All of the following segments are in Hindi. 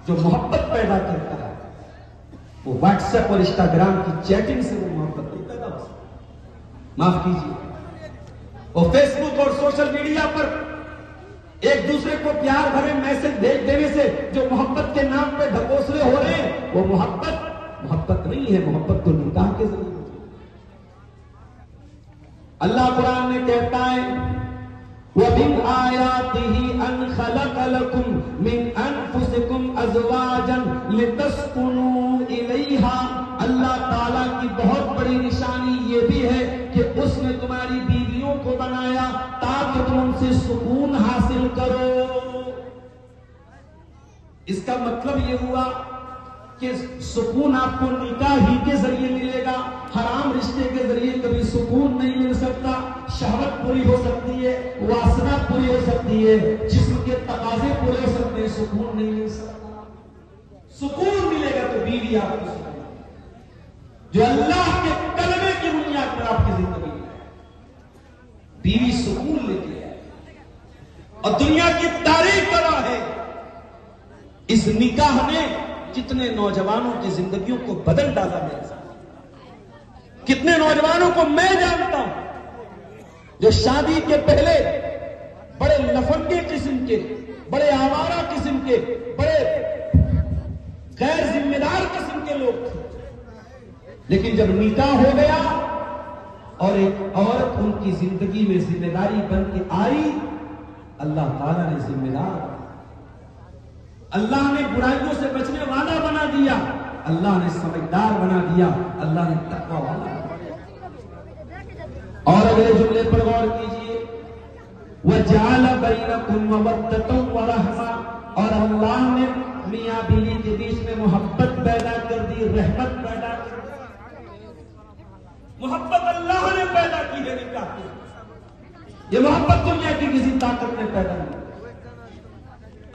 जो मोहब्बत पैदा करता है वो व्हाट्सएप और इंस्टाग्राम की चैटिंग से वो मोहब्बत नहीं पैदा हो सकती। माफ कीजिए, वो फेसबुक और सोशल मीडिया पर एक दूसरे को प्यार भरे मैसेज भेज देने से जो मोहब्बत के नाम पे ढकोसले हो रहे हैं वो मोहब्बत नहीं है। मोहब्बत तो निकाह के जरिए होती है। अल्लाह कुरान में कहता है वमिन आयातिही अन खलक़ लकुम मिन अनफुसिकुम अज़वाजन लितस्कुनू इलैहा। अल्लाह ताला की बहुत बड़ी निशानी ये भी है कि उसने तुम्हारी बीवियों को बनाया ताकि तुम उनसे सुकून हासिल करो। इसका मतलब ये हुआ कि सुकून आपको निकाह ही के जरिए मिलेगा। हराम रिश्ते के जरिए कभी सुकून नहीं मिल सकता। शहवत पूरी हो सकती है, वासना पूरी हो सकती है, जिस्म के तकाजे पूरे हो सकते हैं, सुकून नहीं मिल सकता। सुकून मिलेगा तो बीवी आपको सुकून, जो अल्लाह के कलमे की बुनियाद पर आपकी जिंदगी है। बीवी सुकून लेती है और दुनिया की तारीफ करा है। इस निकाह ने कितने नौजवानों की जिंदगियों को बदल डाला मेरे साथ। कितने नौजवानों को मैं जानता हूं जो शादी के पहले बड़े लफंगे किस्म के, बड़े आवारा किस्म के, बड़े गैर जिम्मेदार किस्म के लोग थे, लेकिन जब निकाह हो गया और एक औरत उनकी जिंदगी में जिम्मेदारी बन के आई, अल्लाह ताला ने जिम्मेदार, अल्लाह ने बुराइयों से बचने वाला बना दिया, अल्लाह ने समझदार बना दिया, अल्लाह ने तकवा वाला बना दिया। और अगले जुमले पर गौर कीजिए, वजअल बैनकुम मवद्दतन व रहमा। और अल्लाह ने मियां बीवी के बीच में मोहब्बत पैदा कर दी, रहमत पैदा कर दी। मोहब्बत अल्लाह ने पैदा की है निकाह की। ये मोहब्बत दुनिया की किसी ताकत ने पैदा नहीं।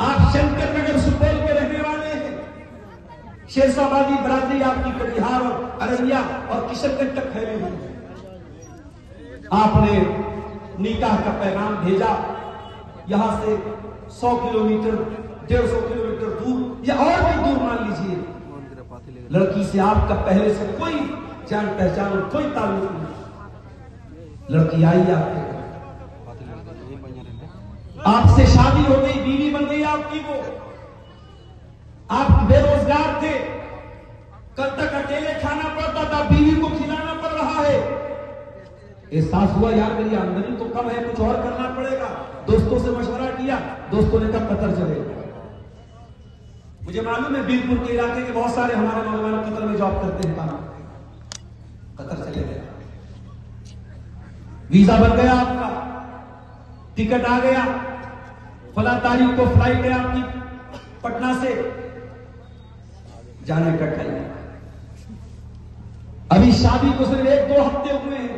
आप शंकर नगर सुपौल के रहने वाले हैं, शेरशाबादी बरादरी आपकी कटिहार और अररिया और किशनगंज तक फैली हुई है। आपने निकाह का पैगाम भेजा, यहां से 100 किलोमीटर 150 किलोमीटर दूर या और भी दूर मान लीजिए, लड़की से आपका पहले से कोई जान पहचान और कोई ताल्लुक नहीं। लड़की आई आपके, आपसे शादी हो गई, बीवी बन गई आपकी। वो आप बेरोजगार थे, कल तक अकेले खाना पड़ता था, बीवी को खिलाना पड़ रहा है। एहसास हुआ यार मेरी आमदनी तो कम है, कुछ और करना पड़ेगा। दोस्तों से मशवरा किया, दोस्तों ने कहा कतर चले। मुझे मालूम है बीरपुर के इलाके के बहुत सारे हमारे नौजवान कतर में जॉब करते हैं, काम कतर चले गए। वीजा बन गया आपका, टिकट आ गया, फला तारीख को फ्लाइट है आपकी पटना से, जाने का टाइम। अभी शादी को सिर्फ 1-2 हफ्ते हुए हैं।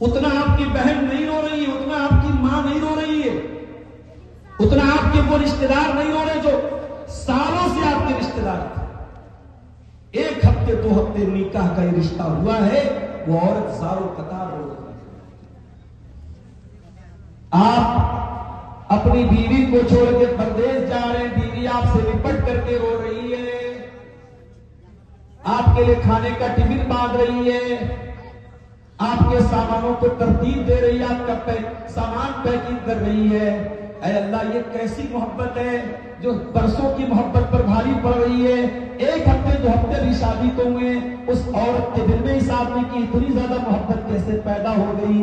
उतना आपकी बहन नहीं रो रही है, उतना आपकी मां नहीं रो रही है, उतना आपके वो रिश्तेदार नहीं रो रहे जो सालों से आपके रिश्तेदार थे। 1 हफ्ते 2 हफ्ते निकाह का ये रिश्ता हुआ है, वो औरत सालों कतार रो रही है। आप अपनी बीवी को छोड़ के परदेश जा रहे हैं, बीवी आपसे लिपट करके रो रही है, आपके लिए खाने का टिफिन बांध रही है, आपके सामानों को तरतीब दे रही है, आपका सामान पैकिंग कर रही है। ऐ अल्लाह, ये कैसी मोहब्बत है जो बरसों की मोहब्बत पर भारी पड़ रही है। 1 हफ्ते 2 हफ्ते भी शादी को हुए, उस औरत के दिल में इस आदमी की इतनी ज्यादा मोहब्बत कैसे पैदा हो गई।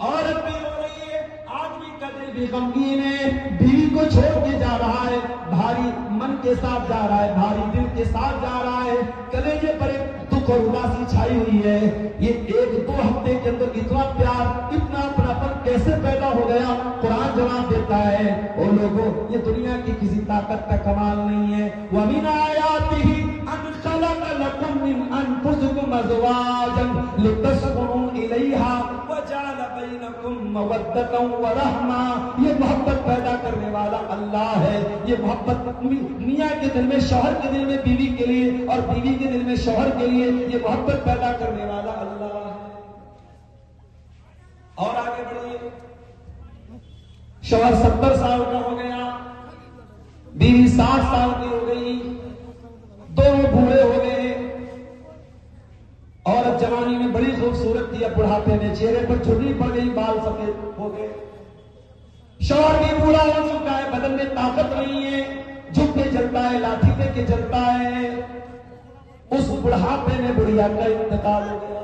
औरत भी रो रही है, आदमी का दिल भी गमगीन है, बीवी को छोड़ के जा रहा है, भारी मन के साथ जा रहा है, भारी दिल के साथ जा रहा है, कलेजे पर दुख और उदासी छाई हुई है। ये 1-2 हफ्ते के अंदर इतना प्यार, इतना अपनापन कैसे पैदा हो गया? कुरान जवाब देता है, ओ लोगों, ये दुनिया की किसी ताकत का कमाल नहीं है। वमिन आयातिही अन खलक़ लकुम मिन अनफुसिकुम अज़वाजन लितस्कुनू इलैहा व जअल बैनकुम मवद्दतन व रहमा। ये मोहब्बत पैदा करने वाला अल्लाह है। ये मोहब्बत मियां के दिल में, शौहर के दिल में बीवी के लिए, और बीवी के दिल में शौहर के लिए, ये मोहब्बत पैदा करने वाला अल्लाह है। और आगे बढ़िए, शौहर 70 साल का हो गया, बीवी 60 साल की हो गई, दोनों बूढ़े हो गए। औरत जवानी में बड़ी खूबसूरत थी, अब बुढ़ापे में चेहरे पर झुर्री पड़ गई, बाल सफेद हो गए। शौहर भी बूढ़ा हो चुका है, बदन में ताकत नहीं है, झुक के चलता है, लाठी पे के चलता है। उस बुढ़ापे में बुढ़िया का इंतकाल हो गया।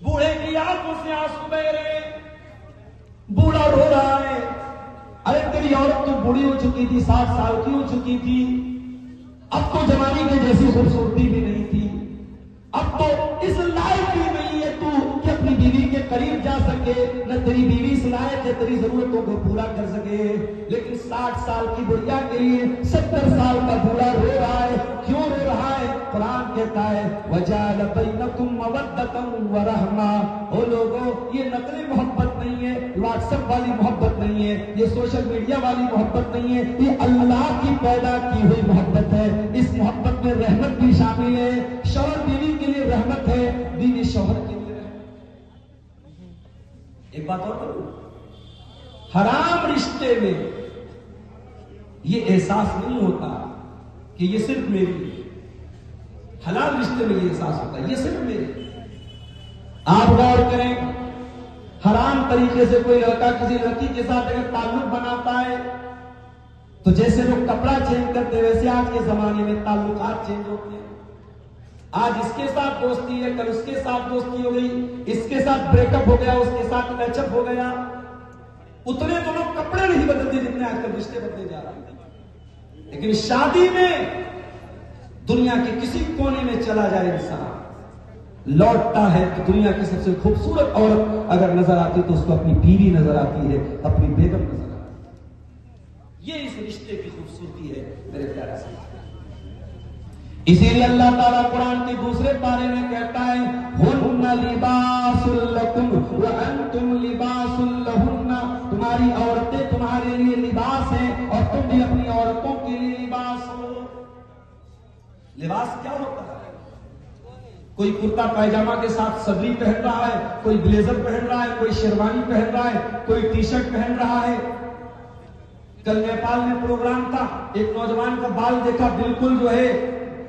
बूढ़े की आंखों से आंसू बह रहे, बूढ़ा रो रहा है। अरे तेरी औरत तो बूढ़ी हो चुकी थी, 60 साल की हो चुकी थी, अब तो जवानी के जैसी खूबसूरती भी नहीं थी, अब तो इस लायक भी नहीं है तू कि अपनी बीवी के करीब जा सके, न तेरी बीवी इस लायक है तेरी जरूरतों को पूरा कर सके। लेकिन 60 साल की बुढ़िया के लिए 70 साल का बूढ़ा रो रहा है। क्यों रो रहा है? कुरान कहता है वजाल बैनकुम मवद्दतम व रहमा। ओ लोगों, ये नकली मोहब्बत नहीं है, व्हाट्सएप वाली मोहब्बत नहीं है, ये सोशल मीडिया वाली मोहब्बत नहीं है, ये अल्लाह की पैदा की हुई मोहब्बत है। इस मोहब्बत में रहमत भी शामिल है। शौहर बीवी के लिए रहमत है, बीवी शौहर के लिए रहमत। एक बात और करूं, हराम रिश्ते में ये एहसास नहीं होता कि ये सिर्फ मेरी है। हलाल रिश्ते में ये एहसास होता है ये सिर्फ मेरी। आप गौर करें, हराम तरीके से कोई लड़का किसी लड़की के साथ अगर ताल्लुक बनाता है तो जैसे लोग कपड़ा चेंज करते हैं वैसे आज के जमाने में ताल्लुकात चेंज होते हैं। आज इसके साथ दोस्ती है, कल उसके साथ दोस्ती हो गई, इसके साथ ब्रेकअप हो गया, उसके साथ पैचअप हो गया। उतने तो लोग कपड़े नहीं बदलते जितने आजकल रिश्ते बदले जा रहे हैं। लेकिन शादी में दुनिया के किसी कोने में चला जाए इंसान, लौटता है कि दुनिया की सबसे खूबसूरत औरत अगर नजर आती तो उसको अपनी बीवी नजर आती है, अपनी बेगम नजर आती है। ये इस रिश्ते की खूबसूरती है मेरे प्यारे से। इसीलिए अल्लाह ताला कुरान के दूसरे पारे में कहता है हुन्ना लिबासुल लकुम व अंतुम लिबासुल लहुन्ना। तुम्हारी औरतें तुम्हारे लिए लिबास हैं और तुम भी अपनी औरतों के लिए लिबास हो। लिबास क्या होता है? कोई कुर्ता पैजामा के साथ सदरी पहन रहा है, कोई ब्लेजर पहन रहा है, कोई शेरवानी पहन रहा है, कोई टी शर्ट पहन रहा है। कल नेपाल में प्रोग्राम था, एक नौजवान का बाल देखा, बिल्कुल जो है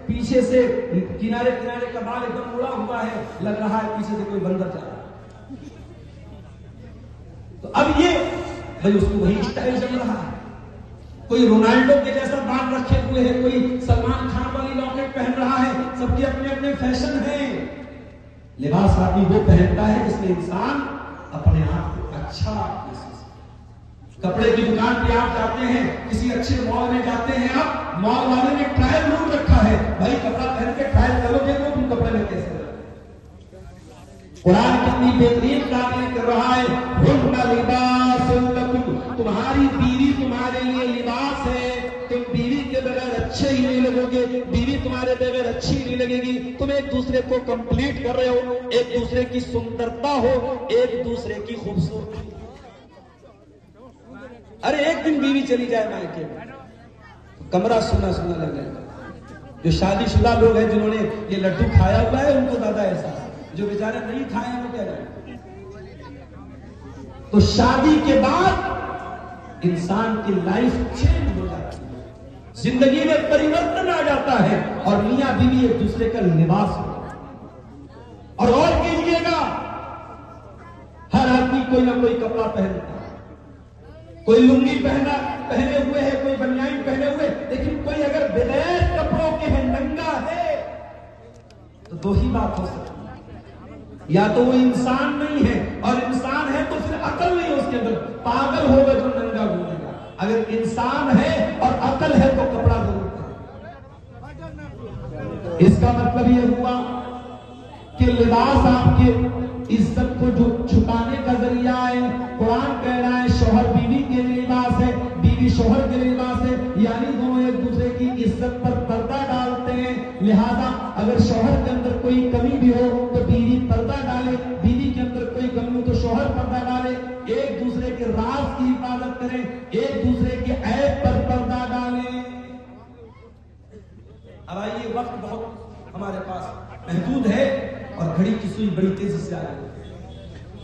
पीछे से किनारे किनारे का बाल एकदम उड़ा हुआ है, लग रहा है पीछे से कोई बंदर जा रहा है। तो अब ये भाई उसको वही स्टाइल चल रहा है। कोई रोनाल्डो के जैसा बाल रखे हुए है, कोई सलमान खान वाली लॉकेट पहन रहा है, सबके अपने अपने फैशन है। लिबास आदमी वो पहनता है जिसमें इंसान अपने आप को अच्छा महसूस। कपड़े की दुकान पे आप जाते हैं, किसी अच्छे मॉल में जाते हैं, आप मॉल वाले ने ट्रायल रूम रखा है, भाई कपड़ा पहन के ट्रायल करोगे तो तुम कपड़े में कैसे रहोगे। कुरान कितनी बेहतरीन तारीफ कर रहा है, हुन्ना लिबासुल लकुम। तुम्हारी बीवी तुम्हारे लिए लिबास है। तुम बीवी के बगैर अच्छे ही नहीं लगोगे, बीवी तुम्हारे बगैर अच्छी नहीं लगेगी। तुम एक दूसरे को कंप्लीट कर रहे हो, एक दूसरे की सुंदरता हो, एक दूसरे की खूबसूरती। अरे एक दिन बीवी चली जाए मायके में, कमरा सुना सुना लग जाएगा। जो शादीशुदा लोग हैं जिन्होंने ये लड्डू खाया हुआ है उनको ज्यादा एहसास, जो बेचारे नहीं खाए हैं वो क्या जाए। तो शादी के बाद इंसान की लाइफ चेंज हो जाती है, जिंदगी में परिवर्तन आ जाता है और मियां बीवी एक दूसरे का लिबास हो। और कीजिएगा, हर आदमी कोई ना कोई कपड़ा पहनता है, कोई लुंगी पहने हुए है, कोई बनियान पहने हुए, लेकिन कोई अगर बगैर कपड़ों के है, नंगा है, तो दो ही बात हो सकती है, या तो वो इंसान नहीं है, और इंसान है तो फिर अकल नहीं है उसके अंदर, पागल होगा जो नंगा घूमेगा। अगर इंसान है और अकल है तो कपड़ा जरूर है। इसका मतलब ये हुआ कि लिबास आपके इज्जत को छुपाने का जरिया है। कुरान कह रहा है शौहर बीवी के लिए लिबास है, बीवी शौहर के लिए लिबास है, यानी दोनों एक दूसरे की इज्जत पर पर्दा डालते हैं। लिहाजा अगर शौहर के अंदर कोई कमी भी हो तो बीवी पर्दा डाले, बीवी के अंदर कोई कमी हो तो शौहर पर्दा डाले। एक दूसरे के राज की हिफाजत करें, एक दूसरे के ऐब पर पर्दा डालें। अब आइए, वक्त बहुत हमारे पास महदूद है और घड़ी की सुई बड़ी तेजी से आ रही है।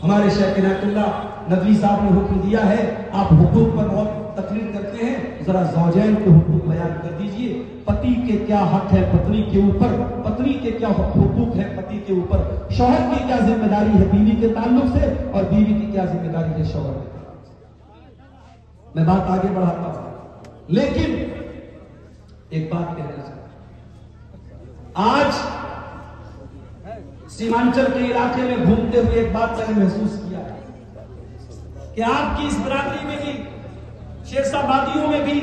हमारे शेख इनायतुल्लाह नदवी साहब ने हुक्म दिया है, आप हुकूक पर बहुत तकरीर करते हैं, जरा ज़ौजैन के हुकूक बयान कर दीजिए। पति के क्या हक है पत्नी के ऊपर, पत्नी के क्या हुकूक है पति के ऊपर, शौहर की क्या जिम्मेदारी है बीवी के ताल्लुक से, और बीवी की क्या जिम्मेदारी है शौहर के ताल्लुक से। मैं बात आगे बढ़ाता हूं, लेकिन एक बात कहना चाहता हूं। आज सीमांचल के इलाके में घूमते हुए एक बात मैंने महसूस किया है कि आपकी इस बिरादरी में भी, शेरशाह वादियों में भी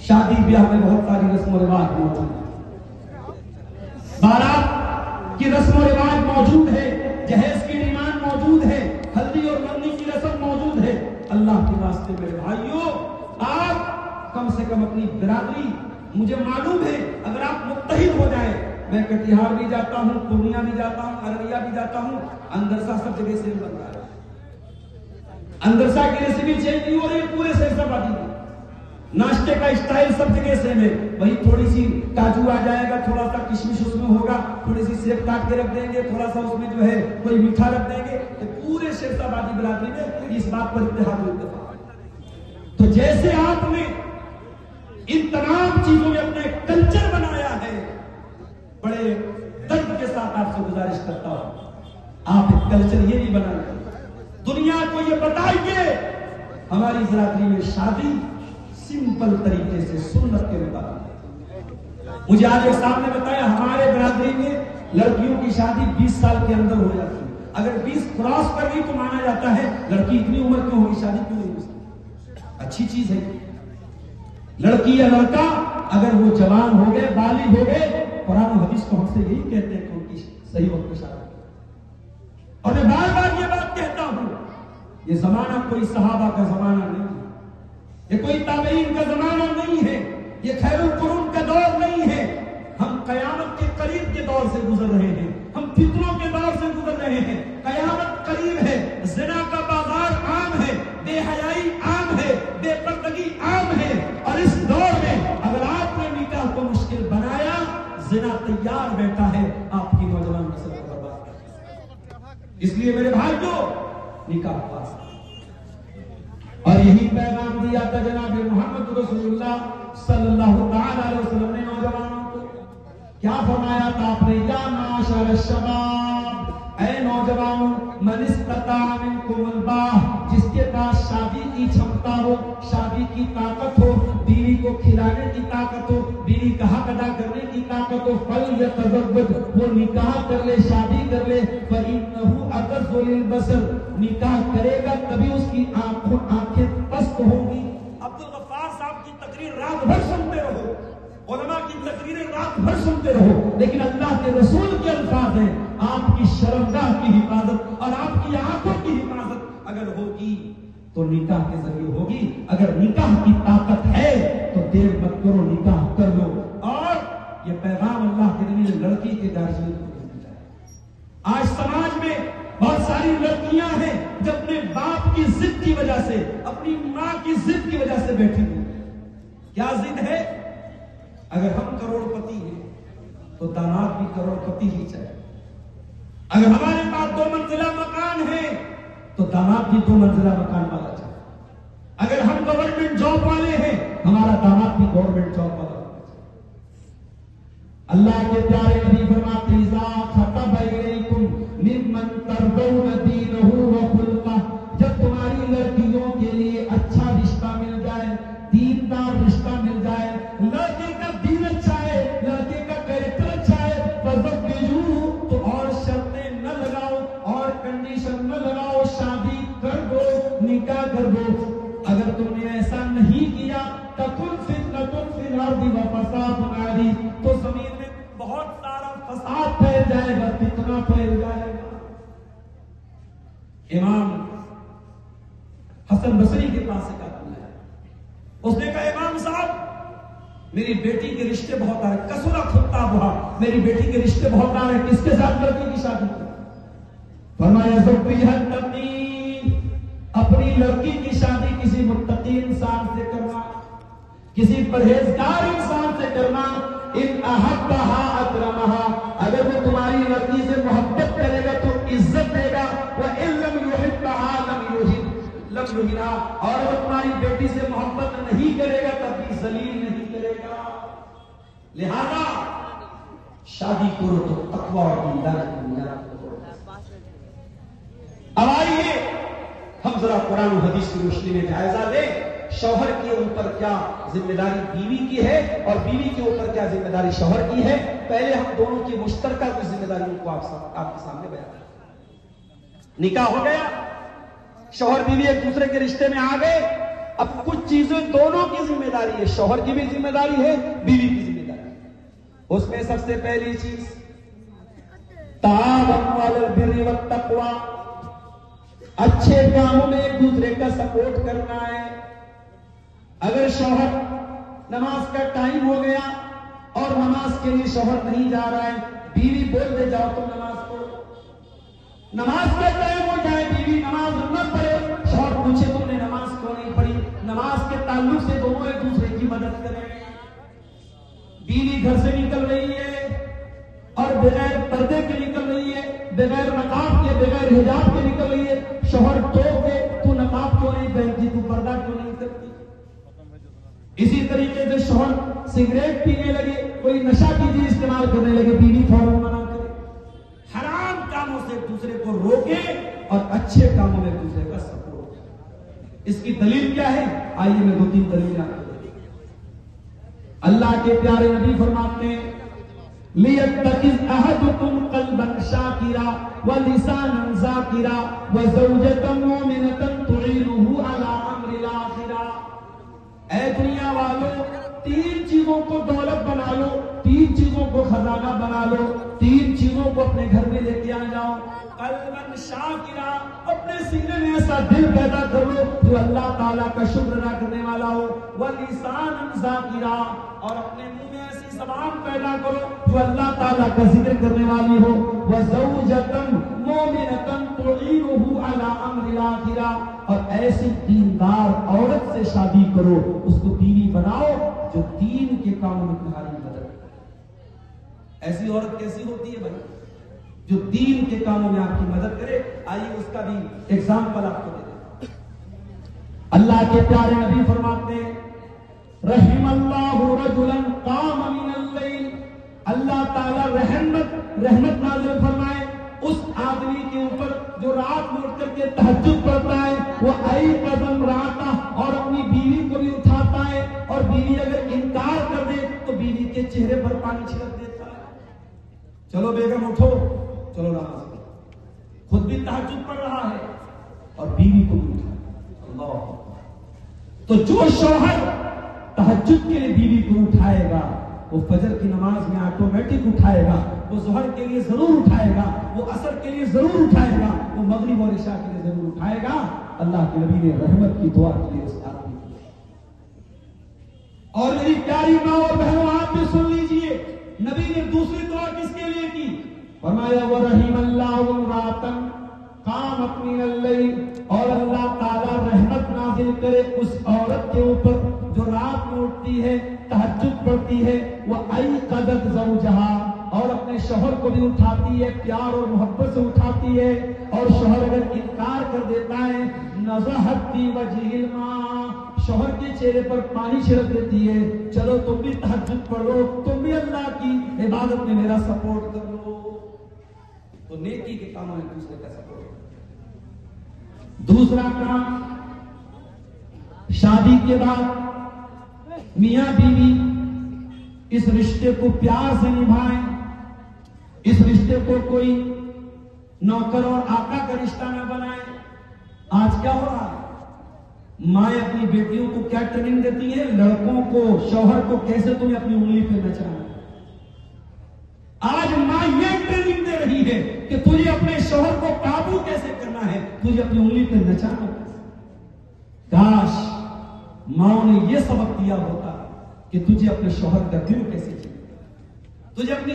शादी ब्याह में बहुत सारी रस्म रिवाज मौजूद है, बारात की रस्म रिवाज मौजूद है, जहेज की डिमांड मौजूद है, हल्दी और मेहंदी की रस्म मौजूद है। अल्लाह के वास्ते मेरे भाइयों, आप कम से कम अपनी बिरादरी, मुझे मालूम है अगर आप मुत्तहिद हो जाए, मैं कटिहार भी जाता हूं, पूर्णिया भी जाता हूं, अररिया भी जाता हूं, अंदरसा सब जगह सेम बन रहा है। अंदरसा की रेसिपी चेंज नहीं हो रही पूरे शेरशाहबादी में, नाश्ते का स्टाइल सब जगह सेम है। वही थोड़ी सी काजू आ जाएगा, थोड़ा सा किशमिश उसमें होगा, थोड़ी सी सेब काट के रख देंगे, थोड़ा सा उसमें जो है कोई मीठा रख देंगे, तो पूरे शेरशाहबादी बिरादरी में इस बात पर इत्तेफाक इत्तेफाक। तो जैसे आपने इन तमाम चीजों में अपने कल्चर बनाया है, बड़े दर्द के साथ आपसे गुजारिश करता हूं, आप एक कल्चर ये नहीं बनाए, दुनिया को ये बताइए हमारी बिरादरी में शादी सिंपल तरीके से सुन्नत के मुताबिक। मुझे आज एक साहब ने बताया हमारे बिरादरी में लड़कियों की शादी 20 साल के अंदर हो जाती है, अगर 20 क्रॉस कर गई तो माना जाता है लड़की इतनी उम्र क्यों होगी, शादी क्यों नहीं हो सकती। अच्छी चीज है, लड़की या लड़का अगर वो जवान हो गए, बालिग हो गए, कुरान और हदीस तो हमसे यही कहते हैं कि उनकी सही वक्त पे शादी। और मैं बार बार ये बात कहता हूं, ये जमाना कोई सहाबा का जमाना नहीं है, ये कोई ताबईन का जमाना नहीं है, ये खैरुल कुरून का दौर नहीं है। हम कयामत के करीब के दौर से गुजर रहे हैं, हम फितनों के दौर से गुजर रहे हैं। कयामत करीब है, ज़िना का बाजार आम है, बेहयाई आम है, बेपर्दगी आम है, और इस दौर में अगर आपने निकाह को मुश्किल बनाया, ज़िना तैयार बैठा है आपकी नौजवान नस्ल को बर्बाद करने। इसलिए मेरे भाइयों, निकाह पास, और यही पैगाम दिया था जनाब मोहम्मद रसूलुल्लाह सल्लल्लाहु अलैहि वसल्लम ने नौजवानों को। क्या फरमाया था आपने, या माशर शबाब, ऐ नौजवानों, मन इस्तता मिनकुमुल बाह, जिसके पास शादी की क्षमता हो, शादी की ताकत हो, बीवी को खिलाने की ताकत हो, बीवी का हक अदा करने की ताकत हो, फल यतज़व्वज, वो निकाह कर ले, शादी कर ले। फइन्नहु अग़ज़्ज़ु लिलबसर, निकाह करेगा तभी उसकी आंखें पस्त होंगी। अब्दुल गफ्फार साहब की तकरीर रात भर सुनते रहो, उलमा की तकरीरें रात भर सुनते रहो, लेकिन अल्लाह के रसूल के अल्फाज हैं, आपकी शर्मगाह की हिफाजत और आपकी आंखों की हिफाजत अगर होगी तो निकाह के जरिए होगी। अगर निकाह की ताकत है तो देर मत करो, निकाह कर लो। और ये पैगाम अल्लाह के नबी ने लड़की के गार्जियन को दिया है। आज समाज में बहुत सारी लड़कियां हैं जो अपने बाप की जिद की वजह से, अपनी मां की जिद की वजह से बैठी हुई। क्या जिद है? अगर हम करोड़पति हैं तो दामाद भी करोड़पति ही चाहिए। अगर हमारे पास 2 मंजिला मकान है तो दामाद भी 2 मंजिला मकान वाला चाहिए। अगर हम गवर्नमेंट जॉब वाले हैं, हमारा दामाद भी गवर्नमेंट जॉब वाला होना चाहिए। अल्लाह के प्यारे नबी फरमाते, इज़ा खतब इलैकुम मिम्मन तरदौन दीनहु व खुल्क़हु, जब तुम्हारी लड़कियों के लिए अच्छा रिश्ता मिल जाए, दीनदार रिश्ता मिल जाए, लड़के का दीन अच्छा है, लड़के का कैरेक्टर अच्छा है, फज़व्विजूहु, तो और शर्तें न लगाओ और कंडीशन न लगाओ, शादी कर दो, निकाह कर दो। अगर तुमने ऐसा नहीं किया, तकुन फितनतुन फिल अर्दि व फसादुन अरीद, तो जमीन में बहुत सारा फसाद फैल जाएगा, फितना फैल जाएगा। इमाम हसन बसरी के पास एक आदमी आया, उसने कहा, इमाम साहब, मेरी बेटी के रिश्ते बहुत आ रहे, कसुरा खुत्ता हुआ, मेरी बेटी के रिश्ते बहुत आ रहे, किसके साथ लड़की की शादी की? फरमाया, अपनी लड़की की शादी किसी मुत्तकी इंसान से करना, किसी परहेजगार इंसान से करना। इन अहब्बहा अकरमहा, अगर वो तुम्हारी लड़की से मोहब्बत करेगा तो इज्जत देगा, व इन लम युहिब्बहा लम युहिब, युहिना, और वो तुम्हारी बेटी से मोहब्बत नहीं करेगा तब भी जलील नहीं करेगा। लिहाजा शादी करो तो तकवा और दीनदारी की बुनियाद करो। अब आइए हम जरा कुरान और हदीस की रोशनी में जायजा लें, शौहर के ऊपर क्या जिम्मेदारी बीवी की है और बीवी के ऊपर क्या जिम्मेदारी शौहर की है। पहले हम दोनों की मुश्तरका कुछ जिम्मेदारियों को आपके सामने बयान करें। निकाह हो गया, शौहर बीवी एक दूसरे के रिश्ते में आ गए। अब कुछ चीजें दोनों की जिम्मेदारी है, शौहर की भी जिम्मेदारी है, बीवी की जिम्मेदारी है। उसमें सबसे पहली चीज ताअवुन अलल बिर्रि वत तक़वा, अच्छे कामों में एक दूसरे का सपोर्ट करना है। अगर शौहर नमाज का टाइम हो गया और नमाज के लिए शौहर नहीं जा रहा है, बीवी बोल दे जाओ तुम नमाज पढ़ो। नमाज का टाइम हो जाए, बीवी नमाज न पढ़े, शौहर पूछे तुमने नमाज क्यों नहीं पढ़ी। नमाज के ताल्लुक से दोनों एक दूसरे की मदद करें। बीवी घर से निकल रही है और बगैर पर्दे के निकल रही है, बगैर नकाब के, बगैर हिजाब के निकल रही है, शौहर टोक के तू नकाब क्यों नहीं पहनती, तू पर्दा क्यों नहीं करती। इसी तरीके से शौहर सिगरेट पीने लगे, कोई नशा की चीज इस्तेमाल करने लगे, बीवी फौरन मना करे। हराम कामों से एक दूसरे को रोके और अच्छे कामों में एक दूसरे का सपोर्ट। इसकी दलील क्या है, आइए मैं 2-3 दलील आपको देता हूं। अल्लाह के प्यारे नबी फरमाते हैं लियत्तखिज़ अहदुकुम क़ल्बन शाकिरा व लिसानन ज़ाकिरा व ज़ौजतन मुमिनतन तुईनुहु अला अम्रिल आखिरा। ऐ दुनिया वालों, 3 चीजों को दौलत बना लो, 3 चीजों को खजाना बना लो, 3 चीजों को अपने घर में लेके आ जाओ। कल्बन शाकिरा, अपने सीने में ऐसा दिल पैदा कर लो जो अल्लाह ताला का शुक्र अदा करने वाला हो। व लिसानन ज़ाकिरा, और अपने मुंह में ऐसी ज़बान पैदा करो जो अल्लाह ताला का जिक्र करने वाली हो। व ज़ौजतन मुमिनतन तुईनुहु अला अम्रिल आखिरा, और ऐसी दीनदार औरत से शादी करो, उसको बीवी बनाओ जो दीन के कामों में तुम्हारी मदद करे। ऐसी औरत कैसी होती है भाई, जो दीन के कामों में आपकी मदद करे। आइए उसका भी एग्जाम्पल आपको दे दें। अल्लाह के प्यारे नबी फरमाते हैं रहिमल्लाहु रजुलन काम मिनल लैल, अल्लाह ताला रहमत नाज़िल फरमाए उस आदमी के ऊपर जो रात में उठ करके तहज्जुद पढ़ता है। वो आई कदम राता, और अपनी बीवी को भी उठाता है, और बीवी अगर इनकार कर दे तो बीवी के चेहरे पर पानी छिड़क देता है। चलो बेगम उठो, चलो नमाज। खुद भी तहज्जुद पढ़ रहा है और बीवी को भी उठाता। अल्लाह। तो जो शौहर तहज्जुद के लिए बीवी को उठाएगा, वो फजर की नमाज में ऑटोमेटिक उठाएगा, वो ज़ोहर के लिए जरूर उठाएगा, वो असर के लिए जरूर उठाएगा, वो मगरिब और इशा के लिए जरूर उठाएगा। अल्लाह के नबी ने रहमत की दुआ की है उस आदमी को। और मेरी प्यारी माँ और बहनों, आप भी सुन लीजिए, नबी ने दूसरी दुआ किसके लिए की, फरमाया व रहिमल्लाहु रातन कामत मिनल लैल, और अल्लाह ताला रहमत नाज़िल करे उस औरत के ऊपर जो रात में उठती है, तहज्जुद पढ़ती है। वह आई कदत ज़ौजहा, और अपने शौहर को भी उठाती है, प्यार और मोहब्बत से उठाती है। और शौहर अगर इनकार कर देता है, नज़हत फी वजहिल मा, शौहर के चेहरे पर पानी छिड़क देती है। चलो तुम भी तहज्जुद पढ़ो, तुम भी अल्लाह की इबादत में मेरा सपोर्ट कर लो। तो नेकी के कामों में दूसरे का सपोर्ट। दूसरा काम, शादी के बाद मियां बीवी इस रिश्ते को प्यार से निभाएं। इस रिश्ते को कोई नौकर और आका का रिश्ता न बनाएं। आज क्या हो रहा है, माएं अपनी बेटियों को क्या ट्रेनिंग देती है, लड़कों को, शौहर को कैसे तुम्हें अपनी उंगली पे नचाना। आज मां ये ट्रेनिंग दे रही है कि तुझे अपने शौहर को काबू कैसे करना है, तुझे अपनी उंगली पे नचाना कैसे। काश माओ ने यह सबक दिया होता कि तुझे अपने शौहर का दिल कैसे चाहिए, तुझे अपनी